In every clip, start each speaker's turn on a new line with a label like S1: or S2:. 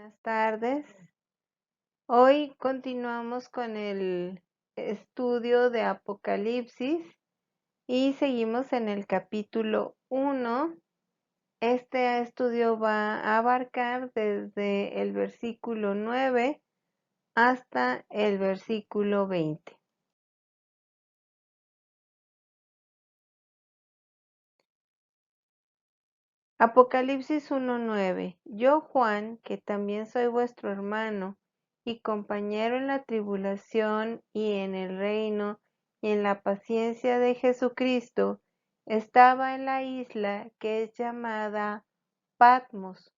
S1: Buenas tardes. Hoy continuamos con el estudio de Apocalipsis y seguimos en el capítulo 1. Este estudio va a abarcar desde el versículo 9 hasta el versículo 20. Apocalipsis 1:9. Yo, Juan, que también soy vuestro hermano y compañero en la tribulación y en el reino y en la paciencia de Jesucristo, estaba en la isla que es llamada Patmos,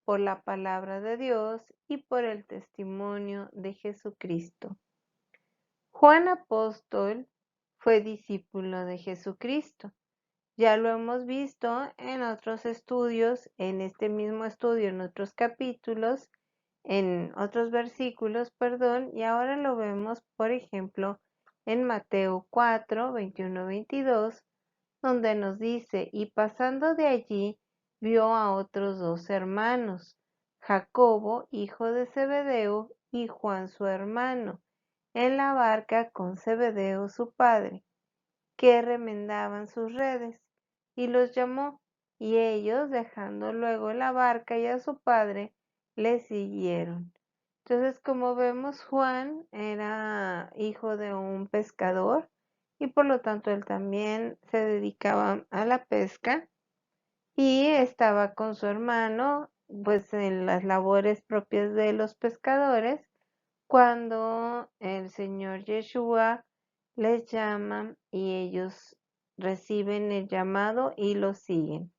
S1: por la palabra de Dios y por el testimonio de Jesucristo. Juan apóstol fue discípulo de Jesucristo. Ya lo hemos visto en otros estudios, en este mismo estudio, en otros capítulos, en otros versículos, perdón, y ahora lo vemos, por ejemplo, en Mateo 4, 21, 22, donde nos dice, y pasando de allí, vio a otros dos hermanos, Jacobo, hijo de Zebedeo, y Juan su hermano, en la barca con Zebedeo su padre, que remendaban sus redes, y los llamó, y ellos, dejando luego la barca y a su padre, le siguieron. Entonces, como vemos, Juan era hijo de un pescador y por lo tanto él también se dedicaba a la pesca y estaba con su hermano, pues en las labores propias de los pescadores, cuando el Señor Yeshua les llama y ellos reciben el llamado y lo siguen.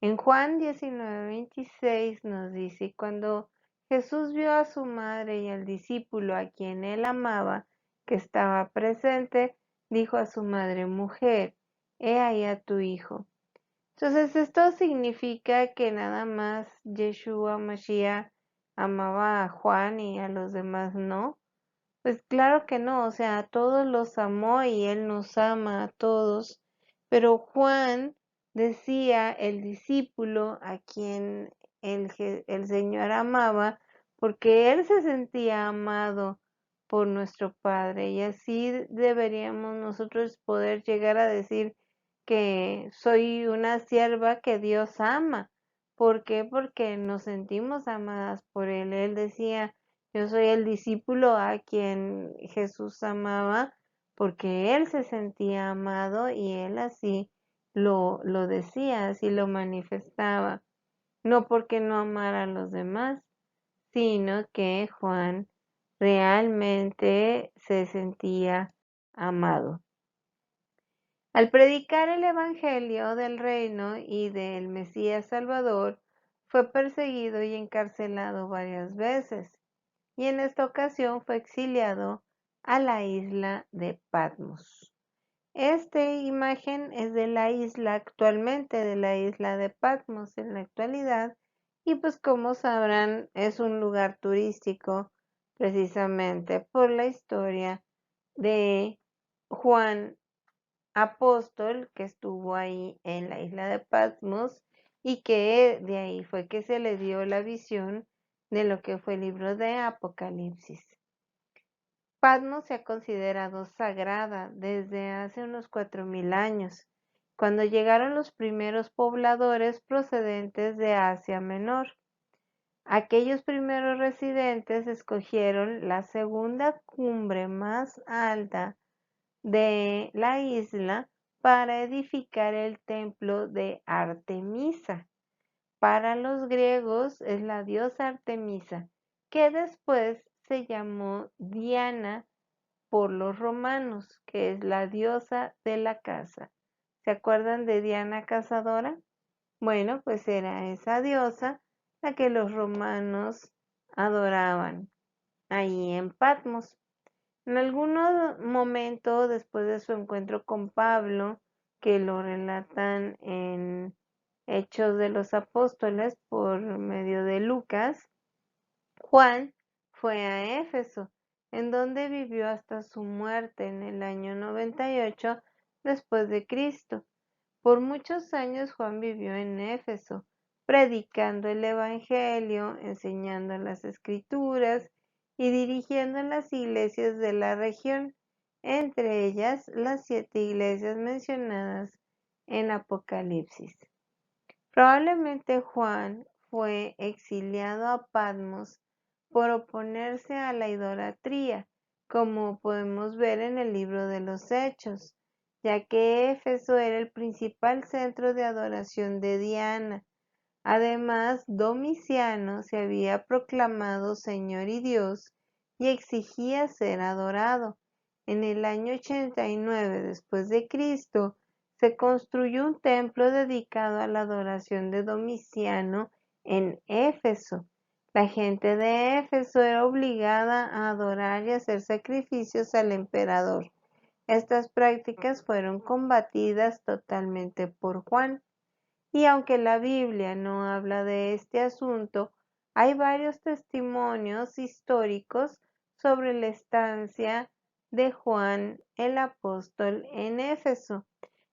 S1: En Juan 19:26 nos dice, y cuando Jesús vio a su madre y al discípulo a quien él amaba, que estaba presente, dijo a su madre, mujer, he ahí a tu hijo. Entonces esto significa que nada más Yeshua Mashiach amaba a Juan y a los demás no. Pues claro que no, o sea, a todos los amó y Él nos ama a todos, pero Juan decía el discípulo a quien el Señor amaba, porque Él se sentía amado por nuestro Padre y así deberíamos nosotros poder llegar a decir que soy una sierva que Dios ama. ¿Por qué? Porque nos sentimos amadas por Él. Él decía, yo soy el discípulo a quien Jesús amaba porque él se sentía amado y él así lo decía, así lo manifestaba. No porque no amara a los demás, sino que Juan realmente se sentía amado. Al predicar el Evangelio del reino y del Mesías Salvador, fue perseguido y encarcelado varias veces y en esta ocasión fue exiliado a la isla de Patmos. Esta imagen es de la isla actualmente, de la isla de Patmos en la actualidad, y pues como sabrán es un lugar turístico precisamente por la historia de Juan Apóstol que estuvo ahí en la isla de Patmos y que de ahí fue que se le dio la visión de lo que fue el libro de Apocalipsis. Patmos se ha considerado sagrada desde hace unos 4000 años, cuando llegaron los primeros pobladores procedentes de Asia Menor. Aquellos primeros residentes escogieron la segunda cumbre más alta de la isla para edificar el templo de Artemisa. Para los griegos es la diosa Artemisa, que después se llamó Diana por los romanos, que es la diosa de la caza. ¿Se acuerdan de Diana Cazadora? Bueno, pues era esa diosa la que los romanos adoraban ahí en Patmos. En algún momento después de su encuentro con Pablo, que lo relatan en Hechos de los Apóstoles por medio de Lucas, Juan fue a Éfeso, en donde vivió hasta su muerte en el año 98 después de Cristo. Por muchos años Juan vivió en Éfeso, predicando el Evangelio, enseñando las Escrituras y dirigiendo las iglesias de la región, entre ellas las 7 iglesias mencionadas en Apocalipsis. Probablemente Juan fue exiliado a Patmos por oponerse a la idolatría, como podemos ver en el libro de los Hechos, ya que Éfeso era el principal centro de adoración de Diana. Además, Domiciano se había proclamado Señor y Dios y exigía ser adorado. En el año 89 después de Cristo, se construyó un templo dedicado a la adoración de Domiciano en Éfeso. La gente de Éfeso era obligada a adorar y hacer sacrificios al emperador. Estas prácticas fueron combatidas totalmente por Juan. Y aunque la Biblia no habla de este asunto, hay varios testimonios históricos sobre la estancia de Juan el apóstol en Éfeso.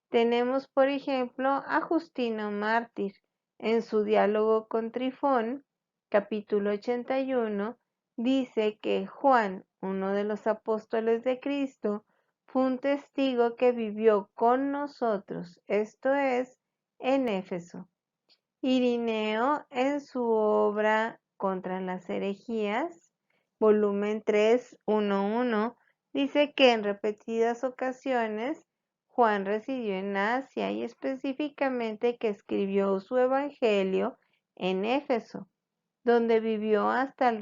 S1: Tenemos, por ejemplo, a Justino Mártir en su diálogo con Trifón, capítulo 81, dice que Juan, uno de los apóstoles de Cristo, fue un testigo que vivió con nosotros, esto es, en Éfeso. Irineo, en su obra Contra las herejías, volumen 3, 1:1, dice que en repetidas ocasiones Juan residió en Asia y específicamente que escribió su evangelio en Éfeso, donde vivió hasta el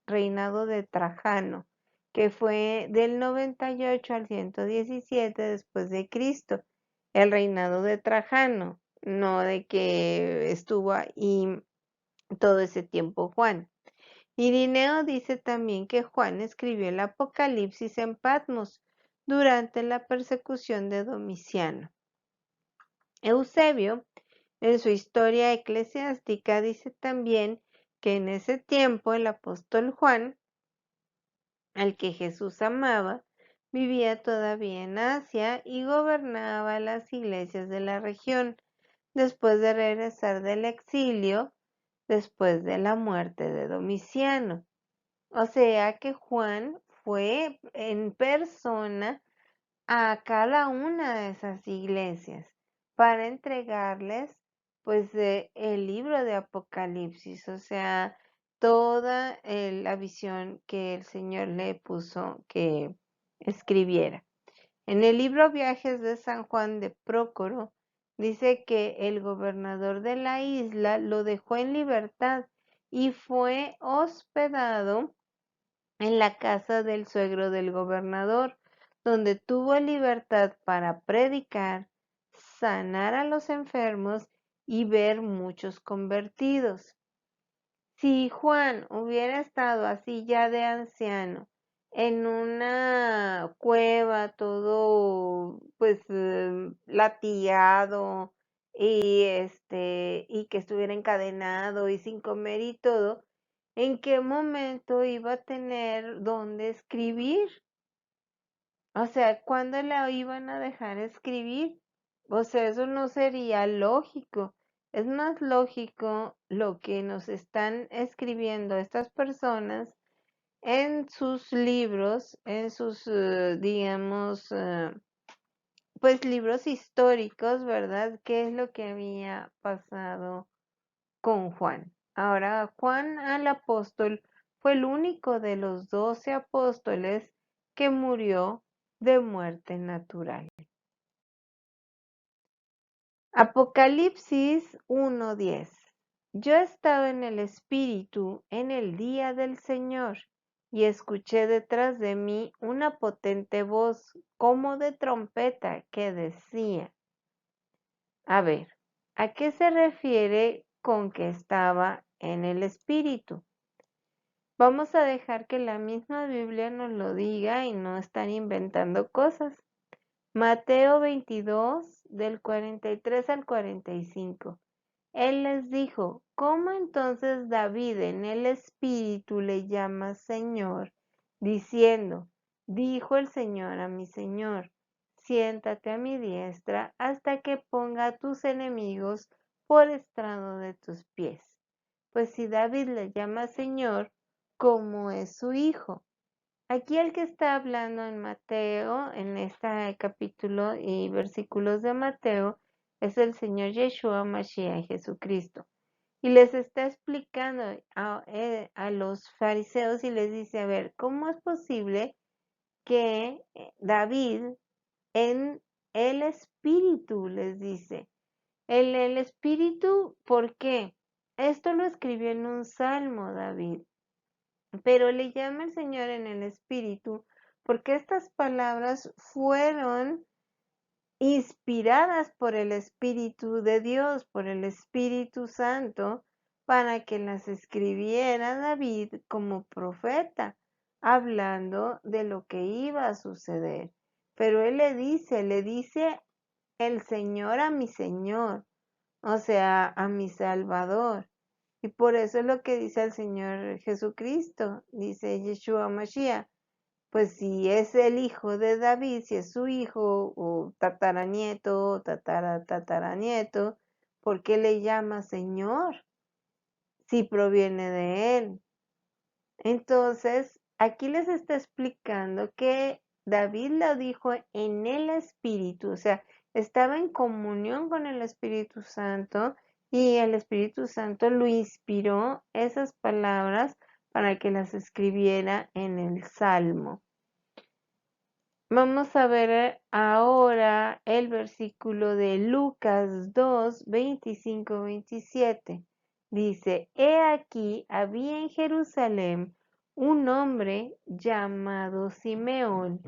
S1: reinado de Trajano, que fue del 98 al 117 después de Cristo. El reinado de Trajano, no de que estuvo ahí todo ese tiempo Juan. Irineo dice también que Juan escribió el Apocalipsis en Patmos durante la persecución de Domiciano. Eusebio, en su historia eclesiástica, dice también que en ese tiempo el apóstol Juan, al que Jesús amaba, vivía todavía en Asia y gobernaba las iglesias de la región, después de regresar del exilio, después de la muerte de Domiciano. O sea que Juan fue en persona a cada una de esas iglesias para entregarles pues el libro de Apocalipsis, o sea, toda la visión que el Señor le puso que escribiera. En el libro Viajes de San Juan de Prócoro dice que el gobernador de la isla lo dejó en libertad y fue hospedado en la casa del suegro del gobernador, donde tuvo libertad para predicar, sanar a los enfermos y ver muchos convertidos. Si Juan hubiera estado así ya de anciano, en una cueva todo pues latigado y que estuviera encadenado y sin comer y todo, ¿en qué momento iba a tener dónde escribir? O sea, ¿cuándo la iban a dejar escribir? O sea, eso no sería lógico. Es más lógico lo que nos están escribiendo estas personas en sus libros, en sus, digamos, pues libros históricos, ¿verdad? ¿Qué es lo que había pasado con Juan? Ahora, Juan el apóstol fue el único de los 12 apóstoles que murió de muerte natural. Apocalipsis 1:10. Yo estaba en el Espíritu en el día del Señor, y escuché detrás de mí una potente voz como de trompeta que decía, a ver, ¿a qué se refiere con que estaba en el Espíritu? Vamos a dejar que la misma Biblia nos lo diga y no están inventando cosas. Mateo 22, del 43 al 45. Él les dijo, ¿cómo entonces David en el Espíritu le llama Señor, diciendo, dijo el Señor a mi Señor, siéntate a mi diestra hasta que ponga a tus enemigos por estrado de tus pies. Pues si David le llama Señor, ¿cómo es su hijo? Aquí el que está hablando en Mateo, en este capítulo y versículos de Mateo, es el Señor Yeshua Mashiach Jesucristo. Y les está explicando a los fariseos y les dice, a ver, ¿cómo es posible que David en el Espíritu les dice? El Espíritu, ¿por qué? Esto lo escribió en un salmo David, pero le llama el Señor en el Espíritu porque estas palabras fueron inspiradas por el Espíritu de Dios, por el Espíritu Santo, para que las escribiera David como profeta, hablando de lo que iba a suceder. Pero él le dice el Señor a mi Señor, o sea, a mi Salvador. Y por eso es lo que dice el Señor Jesucristo, dice Yeshua Mashiach. Pues si es el hijo de David, si es su hijo o tataranieto o tataranieto, ¿por qué le llama Señor si proviene de él? Entonces, aquí les está explicando que David lo dijo en el Espíritu, o sea, estaba en comunión con el Espíritu Santo y el Espíritu Santo lo inspiró esas palabras para que las escribiera en el Salmo. Vamos a ver ahora el versículo de Lucas 2, 25-27. Dice, He aquí, había en Jerusalén un hombre llamado Simeón,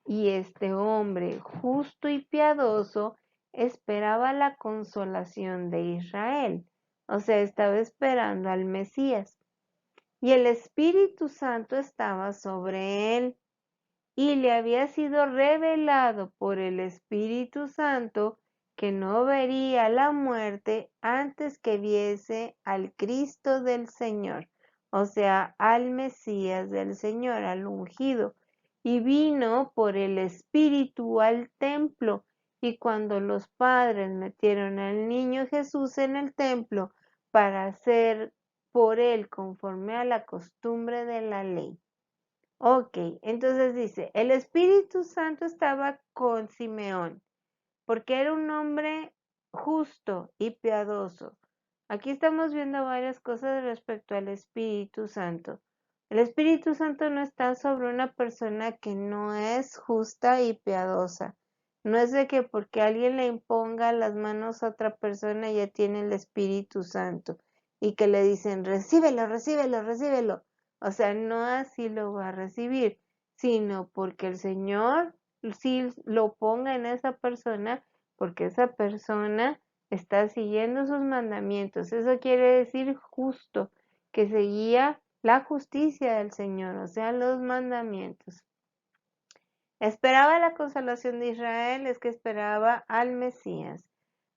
S1: y este hombre, justo y piadoso, esperaba la consolación de Israel. O sea, estaba esperando al Mesías. Y el Espíritu Santo estaba sobre él y le había sido revelado por el Espíritu Santo que no vería la muerte antes que viese al Cristo del Señor, o sea, al Mesías del Señor, al ungido. Y vino por el Espíritu al templo, y cuando los padres metieron al niño Jesús en el templo para hacer por él conforme a la costumbre de la ley. Ok, entonces dice, el Espíritu Santo estaba con Simeón, porque era un hombre justo y piadoso. Aquí estamos viendo varias cosas respecto al Espíritu Santo. El Espíritu Santo no está sobre una persona que no es justa y piadosa. No es de que porque alguien le imponga las manos a otra persona ya tiene el Espíritu Santo y que le dicen, recíbelo, recíbelo, recíbelo. O sea, no así lo va a recibir, sino porque el Señor sí lo ponga en esa persona, porque esa persona está siguiendo sus mandamientos. Eso quiere decir justo, que seguía la justicia del Señor, o sea, los mandamientos. Esperaba la consolación de Israel, es que esperaba al Mesías.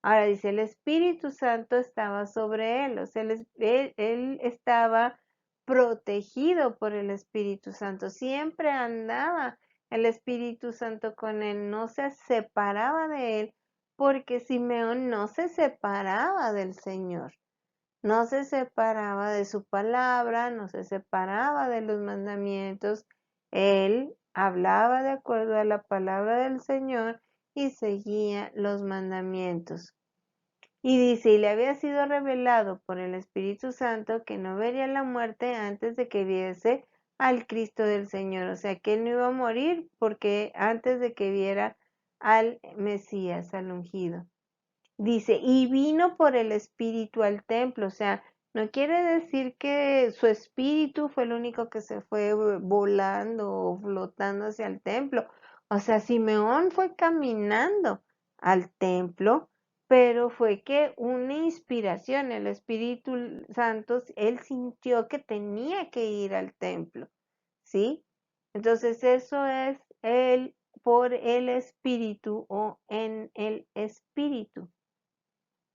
S1: Ahora dice, el Espíritu Santo estaba sobre él, o sea, él estaba protegido por el Espíritu Santo, siempre andaba el Espíritu Santo con él, no se separaba de él, porque Simeón no se separaba del Señor, no se separaba de su palabra, no se separaba de los mandamientos, él hablaba de acuerdo a la palabra del Señor y seguía los mandamientos. Y dice, y le había sido revelado por el Espíritu Santo que no vería la muerte antes de que viese al Cristo del Señor. O sea, que él no iba a morir porque antes de que viera al Mesías, al ungido. Dice, y vino por el Espíritu al templo. O sea, no quiere decir que su espíritu fue el único que se fue volando o flotando hacia el templo. O sea, Simeón fue caminando al templo, pero fue que una inspiración, el Espíritu Santo, él sintió que tenía que ir al templo, ¿sí? Entonces eso es el por el Espíritu o en el Espíritu,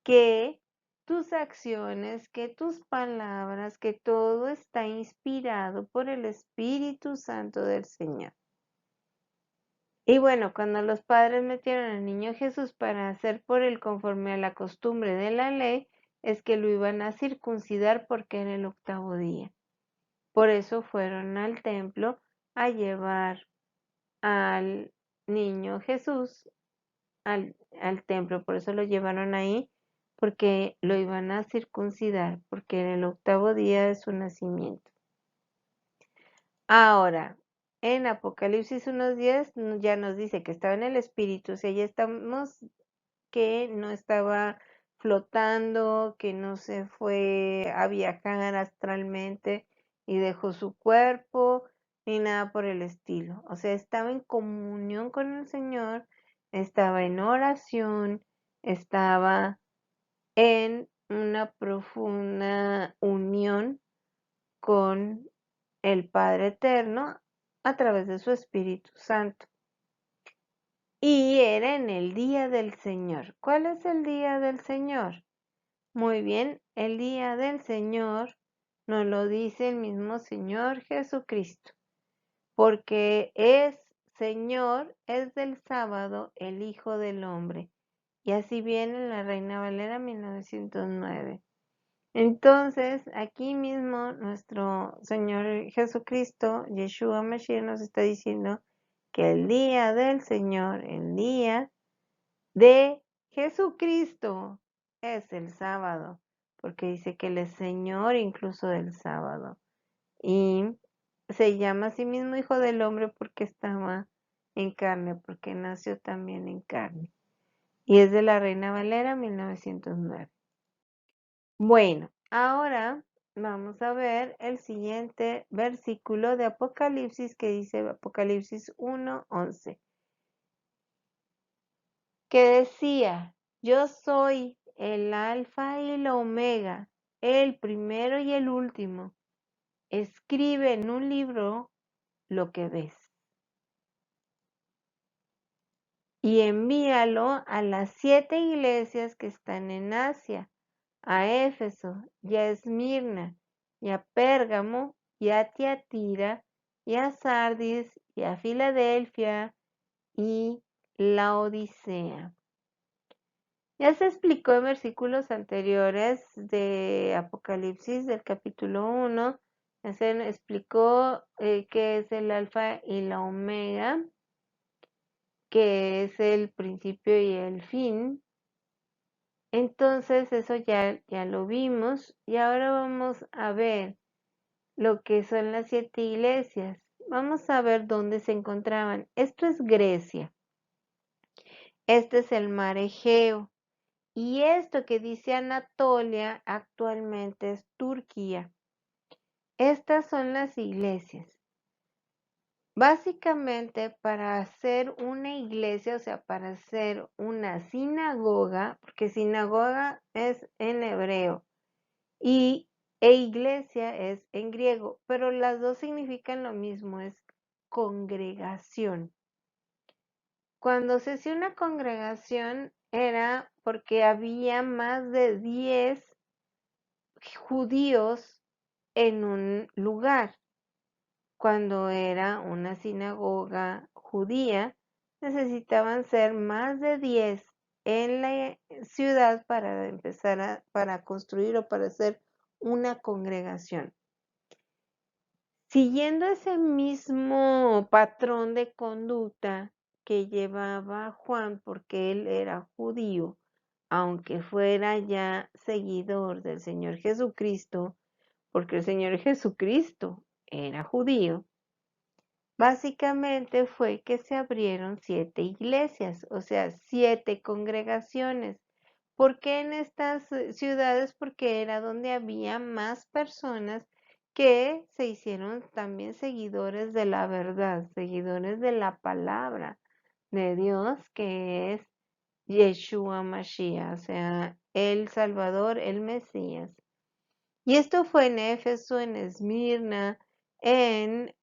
S1: que tus acciones, que tus palabras, que todo está inspirado por el Espíritu Santo del Señor. Y bueno, cuando los padres metieron al niño Jesús para hacer por él conforme a la costumbre de la ley, es que lo iban a circuncidar porque era el 8º día. Por eso fueron al templo a llevar al niño Jesús al templo. Por eso lo llevaron ahí, porque lo iban a circuncidar, porque era el 8º día de su nacimiento. Ahora, en Apocalipsis 1:10 ya nos dice que estaba en el Espíritu, o sea, ya estamos que no estaba flotando, que no se fue a viajar astralmente y dejó su cuerpo, ni nada por el estilo. O sea, estaba en comunión con el Señor, estaba en oración, estaba en una profunda unión con el Padre Eterno a través de su Espíritu Santo. Y era en el día del Señor. ¿Cuál es el día del Señor? Muy bien, el día del Señor nos lo dice el mismo Señor Jesucristo, porque Señor es del sábado el Hijo del Hombre. Y así viene en la Reina Valera 1909. Entonces, aquí mismo nuestro Señor Jesucristo, Yeshua Mashiach, nos está diciendo que el día del Señor, el día de Jesucristo, es el sábado, porque dice que Él es Señor incluso del sábado. Y se llama a sí mismo Hijo del Hombre porque estaba en carne, porque nació también en carne. Y es de la Reina Valera 1909. Bueno, ahora vamos a ver el siguiente versículo de Apocalipsis que dice Apocalipsis 1:11, que decía: yo soy el alfa y la omega, el primero y el último. Escribe en un libro lo que ves y envíalo a las 7 iglesias que están en Asia, a Éfeso y a Esmirna y a Pérgamo y a Tiatira y a Sardis y a Filadelfia y Laodicea. Ya se explicó en versículos anteriores de Apocalipsis del capítulo 1, ya se explicó qué es el alfa y la omega, que es el principio y el fin. Entonces eso ya lo vimos y ahora vamos a ver lo que son las 7 iglesias. Vamos a ver dónde se encontraban. Esto es Grecia. Este es el mar Egeo. Y esto que dice Anatolia actualmente es Turquía. Estas son las iglesias. Básicamente, para hacer una iglesia, o sea, para hacer una sinagoga, porque sinagoga es en hebreo e iglesia es en griego, pero las dos significan lo mismo, es congregación. Cuando se hacía una congregación era porque había más de 10 judíos en un lugar. Cuando era una sinagoga judía, necesitaban ser más de 10 en la ciudad para empezar para construir o para hacer una congregación. Siguiendo ese mismo patrón de conducta que llevaba Juan, porque él era judío, aunque fuera ya seguidor del Señor Jesucristo, porque el Señor Jesucristo era judío, básicamente fue que se abrieron 7 iglesias, o sea, 7 congregaciones. ¿Por qué en estas ciudades? Porque era donde había más personas que se hicieron también seguidores de la verdad, seguidores de la palabra de Dios, que es Yeshua Mashiach, o sea, el Salvador, el Mesías. Y esto fue en Éfeso, en Esmirna, en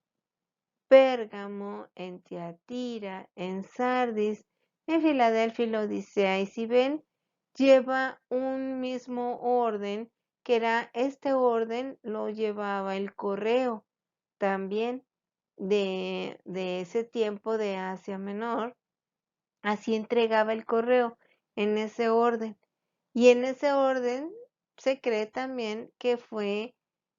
S1: Pérgamo, en Tiatira, en Sardis, en Filadelfia y Laodicea. Y si ven, lleva un mismo orden, que era este orden lo llevaba el correo también de ese tiempo de Asia Menor. Así entregaba el correo en ese orden. Y en ese orden se cree también que fue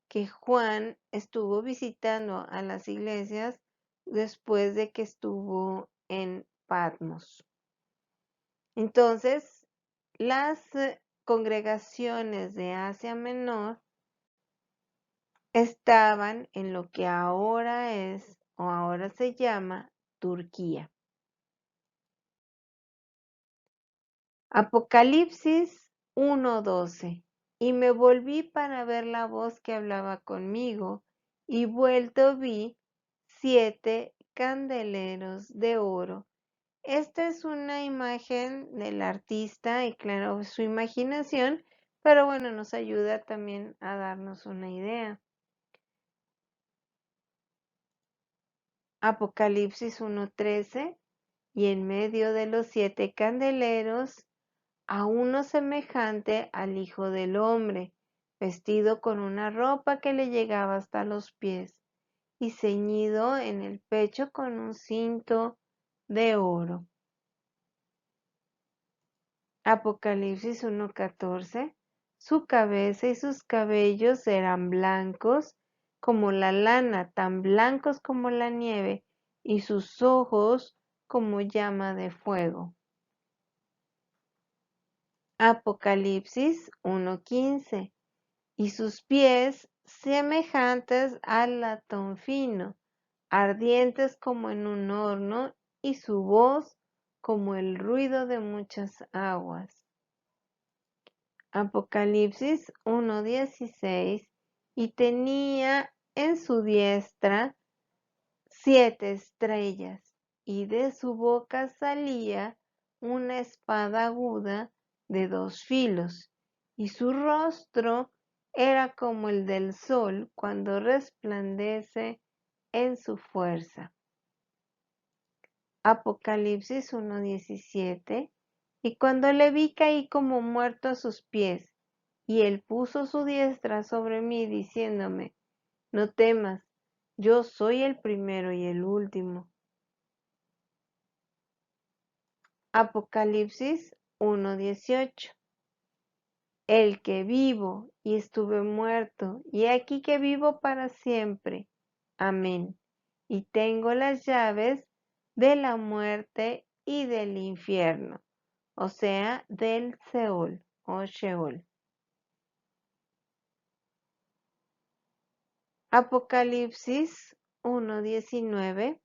S1: que Juan estuvo visitando a las iglesias después de que estuvo en Patmos. Entonces, las congregaciones de Asia Menor estaban en lo que ahora es o ahora se llama Turquía. Apocalipsis 1:12. Y me volví para ver la voz que hablaba conmigo, y vuelto vi 7 candeleros de oro. Esta es una imagen del artista y claro, su imaginación, pero bueno, nos ayuda también a darnos una idea. Apocalipsis 1:13. Y en medio de los 7 candeleros a uno semejante al Hijo del Hombre, vestido con una ropa que le llegaba hasta los pies, y ceñido en el pecho con un cinto de oro. Apocalipsis 1:14. Su cabeza y sus cabellos eran blancos como la lana, tan blancos como la nieve, y sus ojos como llama de fuego. Apocalipsis 1:15. Y sus pies semejantes al latón fino, ardientes como en un horno, y su voz como el ruido de muchas aguas. Apocalipsis 1:16. Y tenía en su diestra 7 estrellas, y de su boca salía una espada aguda de 2 filos, y su rostro era como el del sol cuando resplandece en su fuerza. Apocalipsis 1:17. Y cuando le vi caí como muerto a sus pies, y él puso su diestra sobre mí, diciéndome: No temas, yo soy el primero y el último. Apocalipsis 1:18. El que vivo y estuve muerto, y aquí que vivo para siempre. Amén. Y tengo las llaves de la muerte y del infierno, o sea, del Seol o Sheol. Apocalipsis 1:19.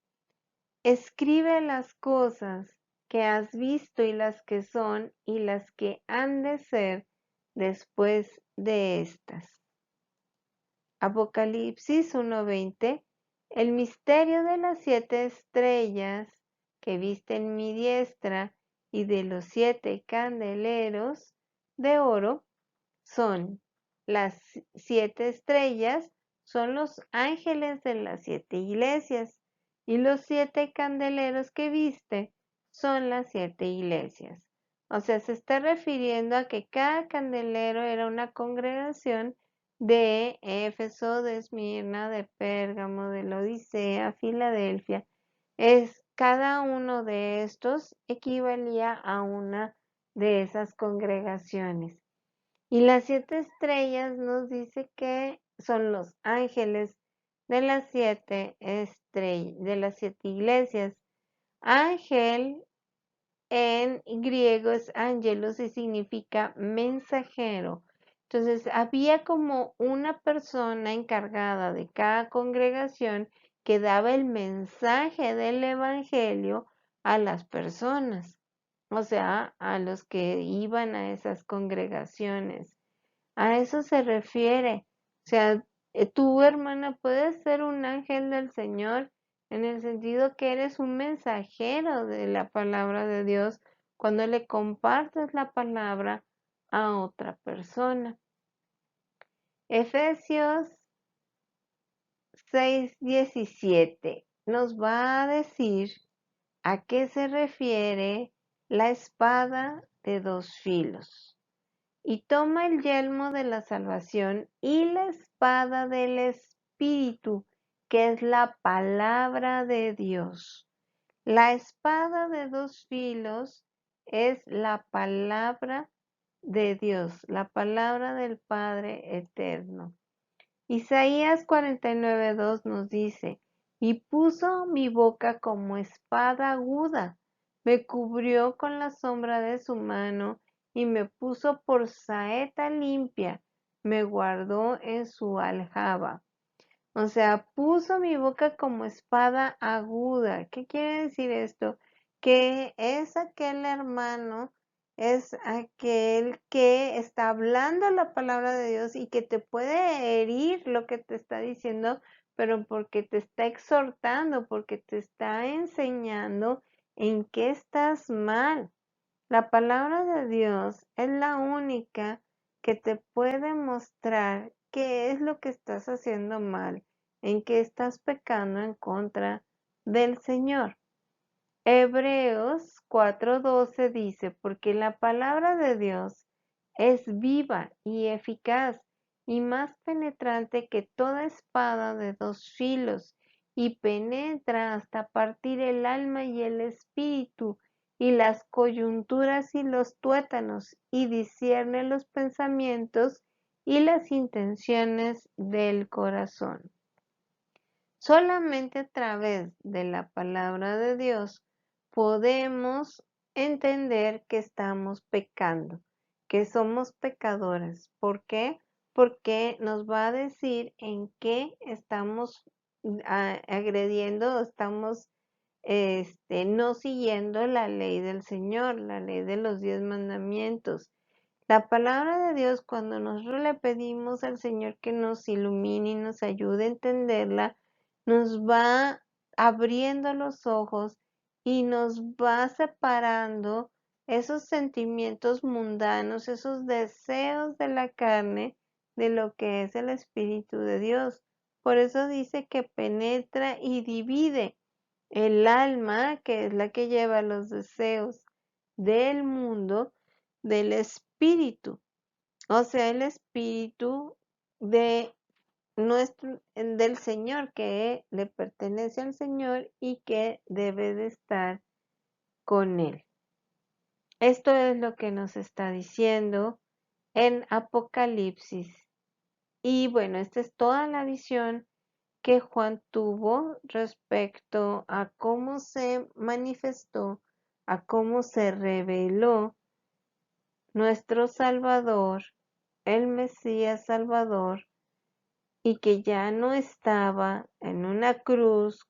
S1: Escribe las cosas que has visto y las que son y las que han de ser después de estas. Apocalipsis 1:20. El misterio de las 7 estrellas que viste en mi diestra y de los 7 candeleros de oro son las 7 estrellas, son los ángeles de las 7 iglesias, y los 7 candeleros que viste son las 7 iglesias. O sea, se está refiriendo a que cada candelero era una congregación de Éfeso, de Esmirna, de Pérgamo, de la Odisea, Filadelfia. Cada uno de estos equivalía a una de esas congregaciones. Y las 7 estrellas nos dice que son los ángeles de las 7 estrellas, de las 7 iglesias. Ángel en griego es ángelos y significa mensajero. Entonces había como una persona encargada de cada congregación que daba el mensaje del evangelio a las personas, o sea, a los que iban a esas congregaciones. A eso se refiere. O sea, tu hermana puede ser un ángel del Señor en el sentido que eres un mensajero de la palabra de Dios cuando le compartes la palabra a otra persona. Efesios 6:17 nos va a decir a qué se refiere la espada de 2 filos. Y toma el yelmo de la salvación y la espada del Espíritu, que es la palabra de Dios. La espada de 2 filos es la palabra de Dios, la palabra del Padre eterno. Isaías 49:2 nos dice, y puso mi boca como espada aguda, me cubrió con la sombra de su mano y me puso por saeta limpia, me guardó en su aljaba. O sea, puso mi boca como espada aguda. ¿Qué quiere decir esto? Que es aquel hermano, es aquel que está hablando la palabra de Dios y que te puede herir lo que te está diciendo, pero porque te está exhortando, porque te está enseñando en qué estás mal. La palabra de Dios es la única que te puede mostrar qué es lo que estás haciendo mal, en qué estás pecando en contra del Señor. Hebreos 4:12 dice, porque la palabra de Dios es viva y eficaz y más penetrante que toda espada de dos filos y penetra hasta partir el alma y el espíritu y las coyunturas y los tuétanos y discierne los pensamientos y las intenciones del corazón. Solamente a través de la palabra de Dios podemos entender que estamos pecando, que somos pecadores. ¿Por qué? Porque nos va a decir en qué estamos agrediendo, estamos no siguiendo la ley del Señor, la ley de los 10 mandamientos. La palabra de Dios, cuando nosotros le pedimos al Señor que nos ilumine y nos ayude a entenderla, nos va abriendo los ojos y nos va separando esos sentimientos mundanos, esos deseos de la carne, de lo que es el Espíritu de Dios. Por eso dice que penetra y divide el alma, que es la que lleva los deseos del mundo, del espíritu, o sea, el espíritu de del Señor, que le pertenece al Señor y que debe de estar con Él. Esto es lo que nos está diciendo en Apocalipsis. Y bueno, esta es toda la visión que Juan tuvo respecto a cómo se manifestó, a cómo se reveló nuestro Salvador, el Mesías Salvador, y que ya no estaba en una cruz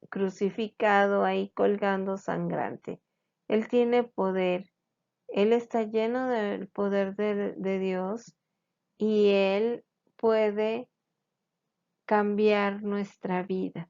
S1: crucificado ahí colgando sangrante. Él tiene poder, Él está lleno del poder de Dios y Él puede cambiar nuestra vida.